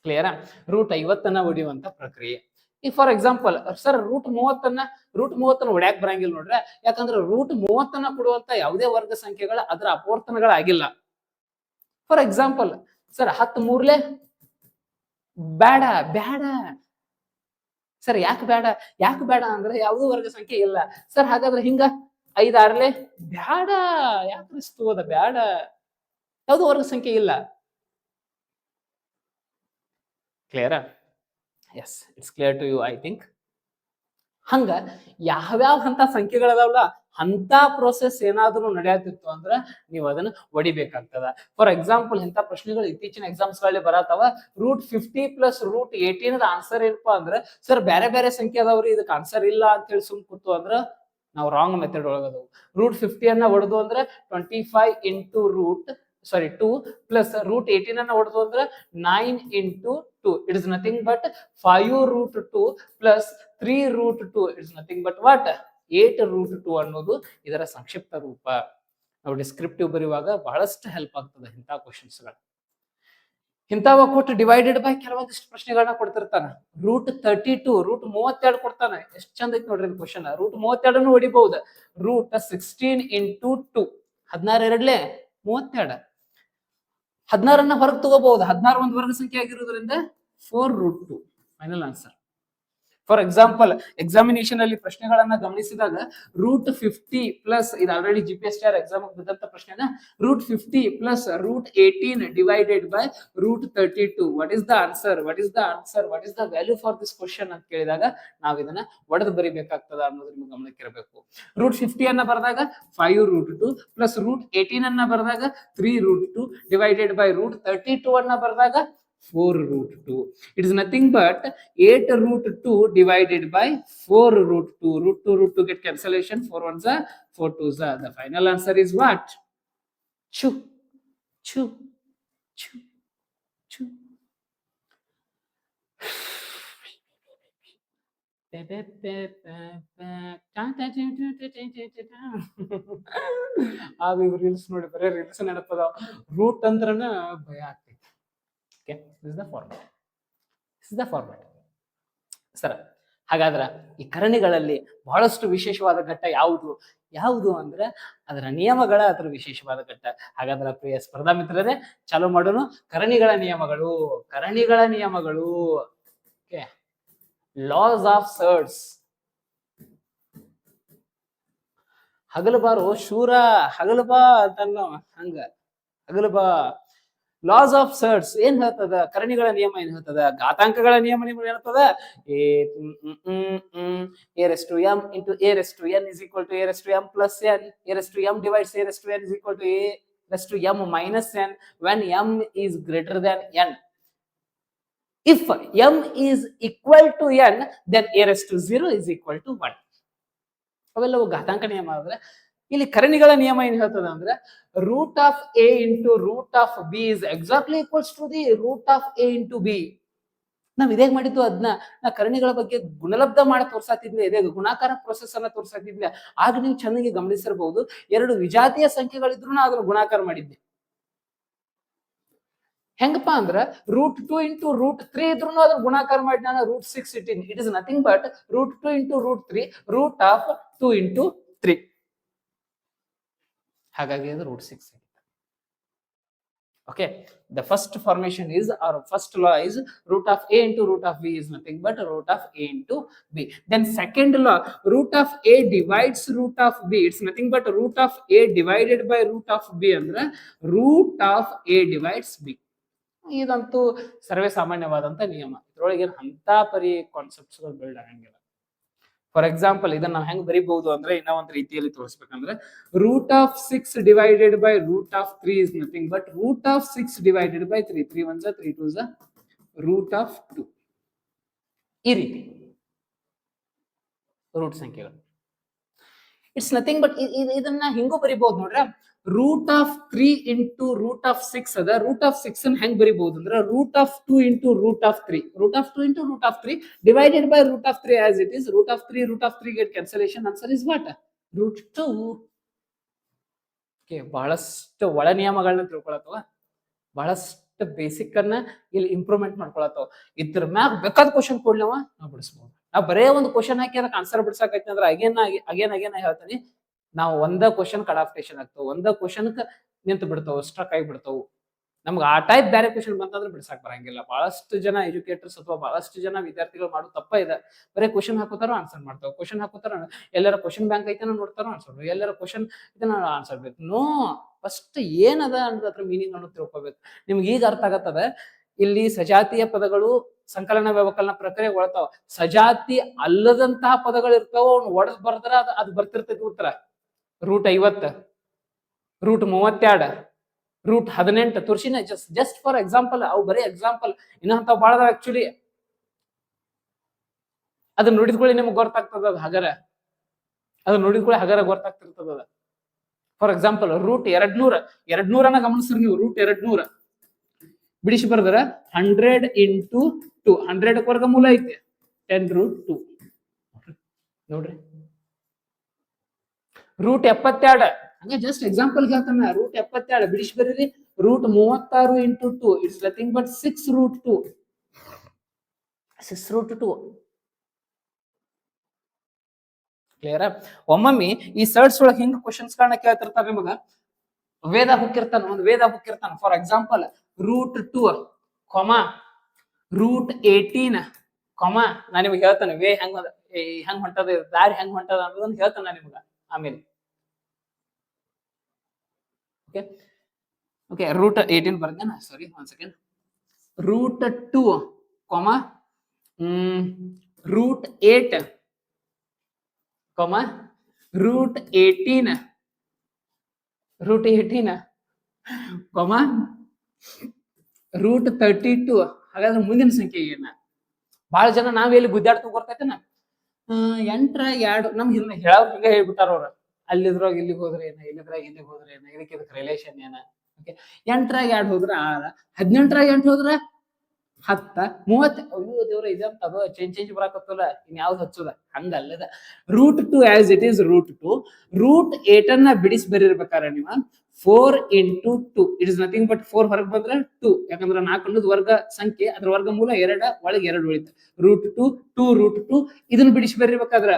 ಕ್ಲಿಯರಾ? ರೂಟ್ 50 ಹೊಡಿಯುವಂತ ಪ್ರಕ್ರಿಯೆ. ಈ ಫಾರ್ ಎಕ್ಸಾಂಪಲ್ ಸರ್ ರೂಟ್ 30 ಹೊಡ್ಯಾಕ್ ಬರಂಗಿಲ್ಲ ನೋಡ್ರೆ, ಯಾಕಂದ್ರೆ ರೂಟ್ 30 ಕೊಡುವಂತ ಯಾವುದೇ ವರ್ಗ ಸಂಖ್ಯೆಗಳ ಅದರ ಅಪವರ್ತನಗಳಾಗಿಲ್ಲ. ಫಾರ್ ಎಕ್ಸಾಂಪಲ್ ಸರ್ 10 ಮೂರ್ಲೆ ಬೇಡ ಬೇಡ ಸರ್, ಯಾಕೆ ಬೇಡ ಅಂದ್ರೆ ಯಾವುದೋ ವರ್ಗ ಸಂಖ್ಯೆ ಇಲ್ಲ ಸರ್. ಹಾಗಾದ್ರೆ ಹಿಂಗ 5 6ಲೆ ಬೇಡ, ಯಾಕೆ ರಿಸ್ಕ್ ತಗೋದ, ಬೇಡ, ಯಾವುದೋ ವರ್ಗ ಸಂಖ್ಯೆ ಇಲ್ಲ. ಕ್ಲಿಯರಾ? Yes, it's clear to you I think. ಹಂಗ ಯಾವ್ಯಾವ ಹಂತ ಸಂಖ್ಯೆಗಳದಾವಲ್ಲ ಅಂತ ಪ್ರೋಸೆಸ್ ಏನಾದ್ರೂ ನಡೆಯತ್ತಿತ್ತು ಅಂದ್ರ ನೀವು ಅದನ್ನ ಹೊಡಿಬೇಕಾಗ್ತದ. ಫಾರ್ ಎಕ್ಸಾಂಪಲ್ ಇಂಥ ಪ್ರಶ್ನೆಗಳು ಇತ್ತೀಚಿನ ಎಕ್ಸಾಮ್ಸ್ ಗಳಲ್ಲಿ ಬರತ್ತವ. ರೂಟ್ 50 ಪ್ಲಸ್ ರೂಟ್ 18 ಆನ್ಸರ್ ಏನಪ್ಪಾ ಅಂದ್ರೆ ಸರ್ ಬೇರೆ ಬೇರೆ ಸಂಖ್ಯೆ ಅದಾವ್ರಿ, ಇದಕ್ಕೆ ಆನ್ಸರ್ ಇಲ್ಲ ಅಂತ ಹೇಳಿ ಸುಮ್ ಕೂತು ಅಂದ್ರ ನಾವು ರಾಂಗ್ ಮೆಥಡ್ ಒಳಗದವು. ರೂಟ್ 50 ಅನ್ನ ಹೊಡೆದು ಅಂದ್ರೆ 25 ಇಂಟು ಟೂ ಪ್ಲಸ್ ರೂಟ್ 18 ಅನ್ನ ಹೊಡೆದು ಅಂದ್ರೆ 9 into 2. It is nothing but 5 root 2 plus 3 root 2. It's nothing but what 8 root 2 ಅನ್ನೋದು ಇದರ ಸಂಕ್ಷಿಪ್ತ ರೂಪ. ನಾವು ಡಿಸ್ಕ್ರಿಪ್ಟಿವ್ ಬರೆಯುವಾಗ ಬಹಳಷ್ಟು ಹೆಲ್ಪ್ ಆಗ್ತದೆ ಇಂಥ ಕ್ವಶನ್ಸ್ ಗಳು. ಇಂಥವ ಕೊಟ್ಟು ಡಿವೈಡೆಡ್ ಬೈ ಕೆಲವೊಂದಿಷ್ಟು ಪ್ರಶ್ನೆಗಳನ್ನ ಕೊಡ್ತಿರ್ತಾನ. ರೂಟ್ 32 ರೂಟ್ 32 ಕೊಡ್ತಾನೆ. ಎಷ್ಟು ಚಂದ ಐತಿ ನೋಡ್ರಿ ಕ್ವಶನ್. ರೂಟ್ 32 ಹೊಡಿಬಹುದು. ರೂಟ್ 16 ಇಂಟು 2 16 ಎರಡ್ಲೆ 32. 16 ಹೊರಗೆ ತಗೋಬಹುದು. 16 ಒಂದು ವರ್ಗ ಸಂಖ್ಯೆ ಆಗಿರೋದ್ರಿಂದ 4 root 2 final answer. For example examination ಅಲ್ಲಿ ಪ್ರಶ್ನೆಗಳನ್ನ ಗಮನಿಸಿದಾಗ ರೂಟ್ 50 ಪ್ಲಸ್ ಇದು ಆಲ್ರೆಡಿ GPSR ಎಕ್ಸಾಮ್ ಬಿದ್ದಂತ ಪ್ರಶ್ನೆನ root 50 plus root 18 divided by root 32. What is the answer, what is the answer, what is the value for this question ಅಂತ ಕೇಳಿದಾಗ ನಾವು ಇದನ್ನ ಒಡೆದು ಬರಿಬೇಕಾಗ್ತದ ಅನ್ನೋದು ನಿಮ್ಗೆ ಗಮನಕ್ಕೆ ಇರಬೇಕು. ರೂಟ್ 50 ಅನ್ನ ಬರೆದಾಗ 5 ರೂಟ್ 2 ಪ್ಲಸ್ ರೂಟ್ 18 ಅನ್ನ ಬರೆದಾಗ 3 ರೂಟ್ 2 ಡಿವೈಡೆಡ್ ಬೈ ರೂಟ್ 32 ಅನ್ನ ಬರೆದಾಗ 4 root 2. It is nothing but 8 root 2 divided by 4 root 2. Root 2 get cancellation. 4 ones are 4 twos are. The final answer is what? Chu. Reels ನೋಡಿ ಬರೀ reels ನೆನಪದಾವ. Root ಅಂದ್ರನ ಭಯ ಆಗ್ತೈತಿ. Okay, this is the format. Sir, ಹಾಗಾದ್ರೆ ಈ ಕರಣಿಗಳಲ್ಲಿ ಬಹಳಷ್ಟು ವಿಶೇಷವಾದ ಘಟ್ಟ ಯಾವುದು ಅಂದ್ರೆ ಅದರ ನಿಯಮಗಳ ಅದರ ವಿಶೇಷವಾದ ಘಟ್ಟ. ಹಾಗಾದ್ರೆ ಪ್ರಿಯ ಸ್ಪರ್ಧಾ ಮಿತ್ರರೇ, ಚಾಲು ಮಾಡೋಣ. ಕರಣಿಗಳ ನಿಯಮಗಳು. Okay, laws of surds. ಹಗಲಬಾರೋ ಶೂರ, ಹಗಲಬಾ ಅಂತಲ್ಲ, ಹಂಗ ಹಗಲಬಾ. ಲಾಸ್ ಆಫ್ ಸರ್ಡ್ಸ್ ಏನ್ ಹೇಳ್ತದ? ಕರಣಿಗಳ ನಿಯಮ ಏನ್ ಹೇಳ್ತದ? ಘಾತಾಂಕಗಳ ನಿಯಮ ಹೇಳ್ತದ. a raised to m into a raised to n is equal to a raised to m plus n. a raised to m divides a raised to n is equal to a raised to m minus n when m is greater than n. If m is equal to n, then a raised to 0 is equal to 1. ಅವೆಲ್ಲವೂ ಘಾತಾಂಕ ನಿಯಮ. ಆದ್ರೆ ಇಲ್ಲಿ ಕರಣಿಗಳ ನಿಯಮ ಏನ್ ಹೇಳ್ತದ ಅಂದ್ರೆ root of a into root of b is exactly equals to the root of a into b. ನಾವ್ ಇದೇ ಮಾಡಿದ್ದು ಅದನ್ನ ನಾ ಕರಣಿಗಳ ಬಗ್ಗೆ ಗುಣಲಬ್ಧ ಮಾಡಿ ತೋರ್ಸಾತಿದ್ವಿ, ಇದೇ ಗುಣಾಕಾರ ಪ್ರೊಸೆಸ್ ಅನ್ನ ತೋರ್ಸಾತಿದ್ವಿ. ಆಗ ನೀವು ಚೆನ್ನಾಗಿ ಗಮನಿಸಿರಬಹುದು, 2 ವಿಜಾತೀಯ ಸಂಖ್ಯೆಗಳಿದ್ರು ನಾ ಅದನ್ನ ಗುಣಾಕಾರ ಮಾಡಿದ್ದೆ. ಹೆಂಗಪ್ಪ ಅಂದ್ರ ರೂಟ್ 2 ಇಂಟು ರೂಟ್ 3 ಇದ್ರು ಅದನ್ನ ಗುಣಾಕಾರ ಮಾಡಿ ನಾನು ರೂಟ್ 6 ಇಟ್ಟಿನಿ. It is nothing but root 2 into root 3 root of 2 into 3. ಹಾಗಾಗಿ ಅದು root 6. Okay, the first formation is, or first law is, root of a into root of b is nothing but root of a into b. Then second law, root of a divides root of b. It's nothing but root of a divided by root of b ಅಂದ್ರೆ root of a divides b. ಇದಂತೂ ಸರ್ವೇ ಸಾಮಾನ್ಯವಾದಂತ ನಿಯಮ. ಇದ್ರೊಳಗೆ ಅಂತ ಪರಿ concepts ಗಳು build ಆಗಂಗಿಲ್ಲ. For example ಇದನ್ನ ನಾವು ಹೆಂಗ್ ಬರೀಬಹುದು ಅಂದ್ರೆ ಇನ್ನೂ ಒಂದು ರೀತಿಯಲ್ಲಿ ತೋರಿಸ್ಬೇಕಂದ್ರೆ root of 6 divided by root of 3 is nothing but root of 6 divided by 3. 3 1s 3 2s root of 2. ಈ ರೀತಿ ರೂಟ್ ಸಂಖ್ಯೆಗಳು. ಇಟ್ಸ್ ನಥಿಂಗ್ ಬಟ್ ಇದನ್ನ ಹಿಂಗೂ ಬರೀಬಹುದು ನೋಡ್ರ. Root of 3 into root of 6 ಅದ. ರೂಟ್ ಆಫ್ 6 ಅನ್ನು ಹೆಂಗ್ ಬರೀಬಹುದು ಅಂದ್ರೆ root of 2 into root of 3. Root of 2 into root of 3 divided by root of 3 as it is. Root of 3 get cancellation. Answer is what? Root 2. Okay, ಬಹಳಷ್ಟು ಒಳ ನಿಯಮಗಳನ್ನ ತಿಳ್ಕೊಳತ್ತವ, ಬಹಳಷ್ಟು first basic ಅನ್ನ ಇಲ್ಲಿ ಇಂಪ್ರೂವ್ಮೆಂಟ್ ಮಾಡ್ಕೊಳತ್ತಾವ. ಇದ್ರ ಮ್ಯಾಗ ಬೇಕಾದ ಕ್ವಶನ್ ಕೊಡ್ಲವ ನಾವು ಬಿಡಿಸ್ಬೋದು. ನಾವ್ ಬರೇ ಒಂದು ಕ್ವಶನ್ ಹಾಕಿ ಅದಕ್ಕೆ ಆನ್ಸರ್ ಬಿಡ್ಸಾಕೈತಿ ಅಂದ್ರೆ ಅಗೇನ್ ಹೇಳ್ತೀನಿ, ನಾವು ಒಂದ ಕ್ವಶನ್ ಕಟ್ ಆಫ್ ಸ್ಟೇಷನ್ ಆಗ್ತಾವ, ಒಂದ ಕ್ವಶನ್ ನಿಂತು ಬಿಡ್ತಾವ, ಸ್ಟ್ರಕ್ ಆಗಿ ಬಿಡ್ತಾವು. ನಮ್ಗೆ ಆ ಟೈಪ್ ಬೇರೆ ಕ್ವಶನ್ ಬಂತಂದ್ರೆ ಬಿಡ್ಸಾಕ್ ಬರಂಗಿಲ್ಲ. ಬಹಳಷ್ಟು ಜನ ಎಜುಕೇಟರ್ಸ್ ಅಥವಾ ಬಹಳಷ್ಟು ಜನ ವಿದ್ಯಾರ್ಥಿಗಳು ಮಾಡೋ ತಪ್ಪ ಇದೆ. ಬರೀ ಕ್ವಶನ್ ಹಾಕೋತಾರ ಆನ್ಸರ್ ಮಾಡ್ತಾವ, ಕ್ವಶನ್ ಹಾಕೋತಾರ, ಎಲ್ಲರ ಕ್ವಶನ್ ಬ್ಯಾಂಕ್ ಐತೆ ನೋಡ್ತಾರ ಆನ್ಸರ್, ಎಲ್ಲರ ಕ್ವಶನ್ ಇದನ್ನ ಆನ್ಸರ್ ಬೇಕು. ನೋ, ಫಸ್ಟ್ ಏನದ ಅನ್ನೋದ್ರ ಅದ್ರ ಮೀನಿಂಗ್ ಅನ್ನು ತಿಳ್ಕೊಬೇಕು. ನಿಮ್ಗೆ ಈಗ ಅರ್ಥ ಆಗತ್ತದ, ಇಲ್ಲಿ ಸಜಾತಿಯ ಪದಗಳು ಸಂಕಲನ ವ್ಯವಕಲನ ಪ್ರಕ್ರಿಯೆ ಒಳತಾವ. ಸಜಾತಿ ಅಲ್ಲದಂತಹ ಪದಗಳು ಇರ್ತಾವ, ಅವ್ನು ಒಡೆದ್ ಬರ್ದ್ರ ಅದು ಬರ್ತಿರ್ತೈತಿ ಉತ್ತರ. ರೂಟ್ 50, ರೂಟ್ 32, ರೂಟ್ 18 ತುರ್ಸಿನ ಜಸ್ಟ್ ಫಾರ್ ಎಕ್ಸಾಂಪಲ್. ಅವು ಬರೀ ಎಕ್ಸಾಂಪಲ್, ಇನ್ನಂತ ಬಾಳದ ಆಕ್ಚುಲಿ. ಅದನ್ನ ನೋಡಿದ್ಕೊಳ್ಳಿ ನಿಮ್ಗೆ ಗೊತ್ತಾಗ್ತದ ಅದು ಹಗರ, ಅದನ್ನ ನೋಡಿದ್ಕೊಳ್ಳಿ ಹಗರ ಗೊತ್ತಾಗ್ತಿರ್ತದ ಅದ. ಫಾರ್ ಎಕ್ಸಾಂಪಲ್ ರೂಟ್ 200 ಗಮನಿಸ್ರಿ ನೀವು. ರೂಟ್ 200 ಬಿಡಿಸಿ ಬರ್ದ್ರ 100 ಇಂಟು 2, 100 ವರ್ಗಮೂಲ ಐತಿ 10 ರೂಟ್ 2 ನೋಡ್ರಿ. ರೂಟ್ 72 ಹಂಗೆ ಜಸ್ಟ್ ಎಕ್ಸಾಂಪಲ್ ಹೇಳ್ತಾನ. ರೂಟ್ 72 ಬಿಡಿಸಿ ಬರೀರಿ. Root 36 into 2 it's nothing but 6 root 2, 6 root 2. Clear? ಒಮ್ಮೊಮ್ಮೆ ಈ ಸರ್ಟ್ಸ್ ಒಳಗೆ ಹಿಂಗ್ ಕ್ವಶನ್ಸ್ ಗಳನ್ನ ಕೇಳ್ತಿರ್ತಾರ ನಿಮಗ. ವೇದ ಹುಕ್ಕಿರ್ತಾನ, ಒಂದು ವೇದ ಹುಕ್ಕಿರ್ತಾನ. ಫಾರ್ ಎಕ್ಸಾಂಪಲ್ ರೂಟ್ 2, ರೂಟ್ 18, ನಾ ನಿಮ್ಗೆ ಹೇಳ್ತಾನೆ ವೇ ಹೆಂಗ್ ಹೊಂಟದ, ದಾರಿ ಹೆಂಗ್ ಹೊಂಟದ ಅನ್ನೋದನ್ನ ಹೇಳ್ತಾನ ನಿಮ್ಗ ಆಮೇಲೆ. ಓಕೆ ರೂಟ್ 18 ಬರ್ದೇನ, ಸಾರಿ ಒಂದ್ second. Root 2, root 8, root 18, root 18, root 32. ಹಾಗಾದ್ರೆ ಮುಂದಿನ ಸಂಖ್ಯೆ ಏನ? ಬಹಳ ಜನ ನಾವೆಲ್ಲಿ ಗುದ್ದಾಡ್ತು ಬರ್ತೈತೆನ, 8 2 ನಮ್ ಹಿಂದೆ ಹೇಳೋರ್ ಹಿಂಗೆ ಹೇಳ್ಬಿಟ್ಟಾರ ಅವ್ರ. ಅಲ್ಲಿದ್ರಾಗ ಇಲ್ಲಿಗೆ ಹೋದ್ರೆ ಏನ, ಇಲ್ಲಿದ್ರಾಗ ಇಲ್ಲಿಗೆ ಹೋದ್ರೆ ಏನ, ಇದಕ್ಕೆ ರಿಲೇಷನ್ ಏನ. ಓಕೆ 8 2 ಹೋದ್ರ 6, 18 8 ಹೋದ್ರ 10, 30. ಅಯ್ಯೋ ದೇವ್ರ ಇದಂತ ಅದು ಚೇಂಜ್ ಬರಾಕತ್ತಲ್ಲ, ಇನ್ ಯಾವ್ದು ಹಚ್ಚದ ಹಂಗಲ್ಲದ. Root 2 as it is root 2. Root 8 ಅನ್ನ ಬಿಡಿಸಿ ಬರೀರ್ಬೇಕಾರೆ ನೀವು 4 into 2 it is nothing but 4 ಹೊರಗೆ ಬಂದ್ರೆ 2, ಯಾಕಂದ್ರೆ 4 ಅನ್ನೋದು ವರ್ಗ ಸಂಖ್ಯೆ, ಅದ್ರ ವರ್ಗಮೂಲ 2, ಒಳಗೆ 2 ಉಳಿತು. ರೂಟ್ 2 ರೂಟ್ 2 ಇದನ್ನ ಬಿಡಿಸಿ ಬರೀಬೇಕಾದ್ರೆ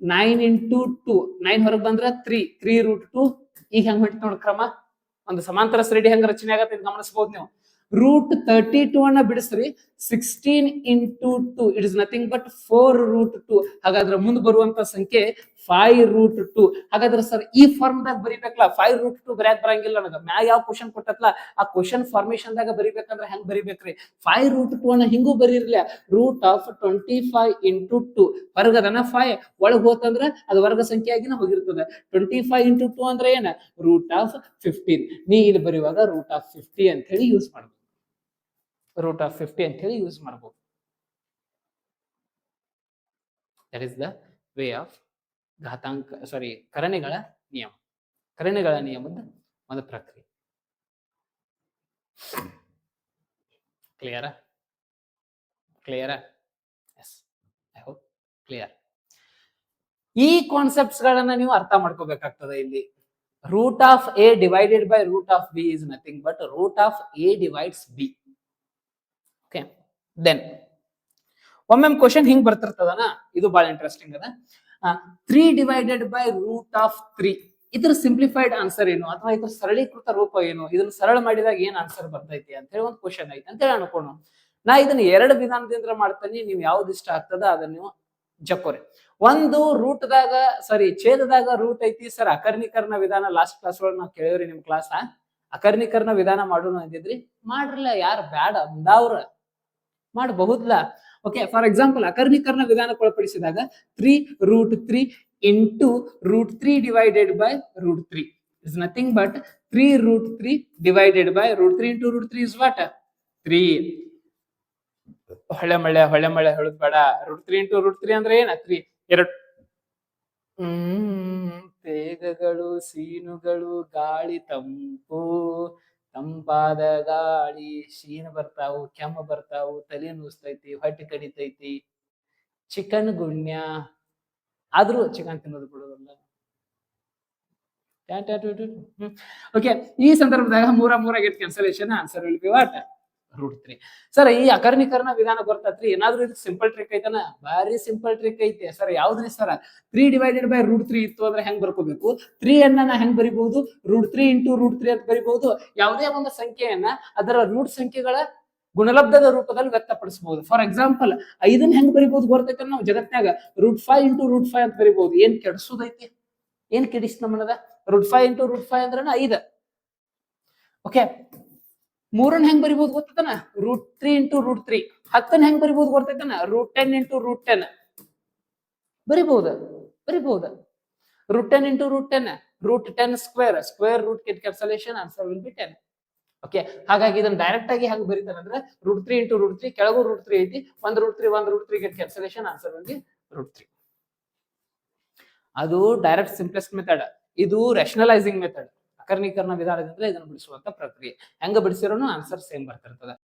9 ಇಂಟು 2, 9 ಹೊರಗೆ ಬಂದ್ರೆ 3 ರೂಟ್ 2. ಈಗ ಹೆಂಗ್ ಹೊಂಟ ನೋಡ್ ಕ್ರಮ, ಒಂದು ಸಮಾಂತರ ಶ್ರೇಣಿ ಹೆಂಗ್ ರಚನೆ ಆಗತ್ತೆ ಗಮನಿಸಬಹುದು ನೀವು. ರೂಟ್ 32 ಅನ್ನ ಬಿಡಿಸ್ರಿ, 16 into 2 it is nothing but 4 root 2. ಹಾಗಾದ್ರೆ ಮುಂದೆ ಬರುವಂತ ಸಂಖ್ಯೆ 5 ರೂಟ್ 2. ಹಾಗಾದ್ರೆ ಸರ್ ಈ ಫಾರ್ಮ್ ದಾಗ ಬರಿಬೇಕಲ್ಲ, 5 ರೂಟ್ 2 ಬರೆಯಕ್ ಬರಂಗಿಲ್ಲ ನನಗ. ಮ್ಯಾಗ ಯಾವ ಕ್ವಶನ್ ಕೊಟ್ಟತ್ಲ ಆ ಕ್ವಶನ್ ಫಾರ್ಮೇಶನ್ ದಾಗ ಬರಿಬೇಕಂದ್ರೆ ಹೆಂಗ್ ಬರಿಬೇಕ್ರಿ? 5 ರೂಟ್ 2 ಅನ್ನ ಹಿಂಗೂ ಬರೀರ್ಲಿ. ರೂಟ್ ಆಫ್ 25 ಇಂಟು 2 ವರ್ಗದನ 5 ಒಳಗ್ ಹೋತಂದ್ರ ಅದು ವರ್ಗ ಸಂಖ್ಯೆ ಆಗಿನ ಹೋಗಿರ್ತದೆ. 25 ಇಂಟು 2 ಅಂದ್ರೆ ಏನ? Root of 15. ನೀ ಇಲ್ಲಿ ಬರೆಯುವಾಗ ರೂಟ್ ಆಫ್ 50 ಅಂತ ಹೇಳಿ ಯೂಸ್ ಮಾಡ್ಬೋದು. ರೂಟ್ ಆಫ್ 50 ಅಂತ ಹೇಳಿ ಯೂಸ್ ಮಾಡಬಹುದು. That is the way of ಕರಣೆಗಳ ನಿಯಮ. ಕರಣೆಗಳ ನಿಯಮದ ಒಂದು ಪ್ರಕ್ರಿಯೆ. Clear? Yes, I hope clear. ಈ ಕಾನ್ಸೆಪ್ಟ್ಸ್ ಗಳನ್ನ ನೀವು ಅರ್ಥ ಮಾಡ್ಕೋಬೇಕಾಗ್ತದೆ. ಇಲ್ಲಿ root of A divided by root of B is nothing but root of A divides B. Okay, then ಒಮ್ಮೆ ಕ್ವಶನ್ ಹಿಂಗ್ ಬರ್ತಿರ್ತದನ, ಇದು ಬಹಳ ಇಂಟ್ರೆಸ್ಟಿಂಗ್ ಅದ. 3 ಡಿವೈಡೆಡ್ ಬೈ ರೂಟ್ ಆಫ್ 3 ಇದ್ರ ಸಿಂಪ್ಲಿಫೈಡ್ ಆನ್ಸರ್ ಏನು, ಅಥವಾ ಇದ್ರ ಸರಳೀಕೃತ ರೂಪ ಏನು, ಇದನ್ನ ಸರಳ ಮಾಡಿದಾಗ ಏನ್ ಆನ್ಸರ್ ಬರ್ತೈತಿ ಅಂತ ಹೇಳಿ ಒಂದು ಕ್ವಶನ್ ಐತಿ ಅಂತ ಹೇಳಿ ಅನ್ಕೋಣ. ನಾ ಇದನ್ನ 2 ವಿಧಾನದಿಂದ ಮಾಡ್ತೇನೆ, ನೀವು ಯಾವ್ದು ಇಷ್ಟ ಆಗ್ತದ ಅದನ್ನ ನೀವು ಜಕ್ಕೋರಿ. ಒಂದು ಛೇದದಾಗ ರೂಟ್ ಐತಿ ಸರ್, ಅಕರ್ಣೀಕರಣ ವಿಧಾನ ಲಾಸ್ಟ್ ಕ್ಲಾಸ್ ಒಳಗೆ ನಾವು ಕೇಳಿವ್ರಿ ನಿಮ್ ಕ್ಲಾಸ್. ಅಕರ್ಣೀಕರಣ ವಿಧಾನ ಮಾಡೋಣ ಅಂದಿದ್ರಿ, ಮಾಡ್ರಲ್ಲ, ಯಾರು ಬ್ಯಾಡ ಅಂದವ್ರ ಮಾಡಬಹುದ್ಲ. ಓಕೆ, ಫಾರ್ ಎಕ್ಸಾಂಪಲ್ ಅಕರ್ಣೀಕರಣ ವಿಧಾನಕ್ಕೆ ಒಳಪಡಿಸಿದಾಗ 3 root 3 into root 3 divided by root 3 is nothing but 3 root 3 divided by root 3 into root 3 is what 3. ಹೊಳೆ ಮಳೆ ಹೇಳುದ್ ಬೇಡ. ರೂಟ್ 3 ಇಂಟು ರೂಟ್ 3 ಅಂದ್ರೆ ಏನ? 3. 2 ತೇಗಗಳು, ಸೀನುಗಳು, ಗಾಳಿ ತಂಪು, ತಂಪಾದ ಗಾಳಿ, ಶೀನ ಬರ್ತಾವು, ಕೆಮ್ಮು ಬರ್ತಾವು, ತಲೆ ನುಸ್ತೈತಿ, ಹೊಟ್ಟೆ ಕಡಿತೈತಿ, ಚಿಕನ್ ಗುಣ್ಯ. ಆದ್ರೂ ಚಿಕನ್ ತಿನ್ನೋದು ಬಿಡೋದಲ್ಲ. ಓಕೆ, ಈ ಸಂದರ್ಭದಾಗ ಮೂರ get cancellation answer will B what √3. Sir ಈ ಅಕರ್ಣೀಕರಣ ವಿಧಾನ ಬರ್ತೈತ್ರಿ, ಏನಾದ್ರೂ ಇದು ಸಿಂಪಲ್ ಟ್ರಿಕ್ ಐತನ? ಬಾರಿ ಸಿಂಪಲ್ ಟ್ರಿಕ್ ಐತೆ ಸರ್. ಯಾವ್ದ್ರಿ ಸರ್? 3/√3 ಇತ್ತು ಅಂದ್ರೆ ಹೆಂಗ್ ಬರ್ಕೋಬೇಕು? 3 ಅನ್ನ ಹೆಂಗ್ ಬರಿಬಹುದು? √3 × √3 ಅಂತ ಬರಿಬಹುದು. ಯಾವುದೇ ಒಂದು ಸಂಖ್ಯೆಯನ್ನ ಅದರ ರೂಟ್ ಸಂಖ್ಯೆಗಳ ಗುಣಲಬ್ಧದ ರೂಪದಲ್ಲಿ ವ್ಯಕ್ತಪಡಿಸಬಹುದು. ಫಾರ್ ಎಕ್ಸಾಂಪಲ್ 5 ಹೆಂಗ್ ಬರಿಬಹುದು ಗೊತ್ತೈತೆ? ನಾವು ಜಗತ್ನಾಗ √5 × √5 ಅಂತ ಬರಿಬಹುದು. ಏನ್ ಕೆಡಿಸೋದೈತಿ? ಏನ್ ಕೆಡಿಸ್ ನಮ್ಮನದ? √5 × √5 ಅಂದ್ರೆ 5. ಓಕೆ, 3 ಹೆಂಗ್ ಬರಿಬಹುದು ಗೊತ್ತೈತನ? √3 × √3. 10 ಹೆಂಗ್ ಬರಿಬಹುದು ಗೊತ್ತೈತನ? √10 × √10 ಬರಿಬಹುದು. √10 × √10 √10 square root get cancellation answer will be 10. Okay, ಹಾಗಾಗಿ ಇದನ್ನ ಡೈರೆಕ್ಟ್ ಆಗಿ ಹೆಂಗ್ ಬರೀತಾರೆ ಅಂದ್ರೆ √3 × √3, ಕೆಳಗೂ √3 ಐತಿ, ಒಂದು √3 get cancellation answer will B √3. ಅದು ಡೈರೆಕ್ಟ್ ಸಿಂಪ್ಲೆಸ್ಟ್ ಮೆಥಡ್. ಇದು ರೇಷನಲೈಸಿಂಗ್ ಮೆಥಡ್. ಅಕರ್ಣೀಕರಣ ವಿಧಾನದಿಂದ ಇದನ್ನು ಬಿಡಿಸುವಂತ ಪ್ರಕ್ರಿಯೆ. ಹೆಂಗ ಬಿಡಿಸಿರೋನು ಆನ್ಸರ್ ಸೇಮ್ ಬರ್ತಿರ್ತದೆ.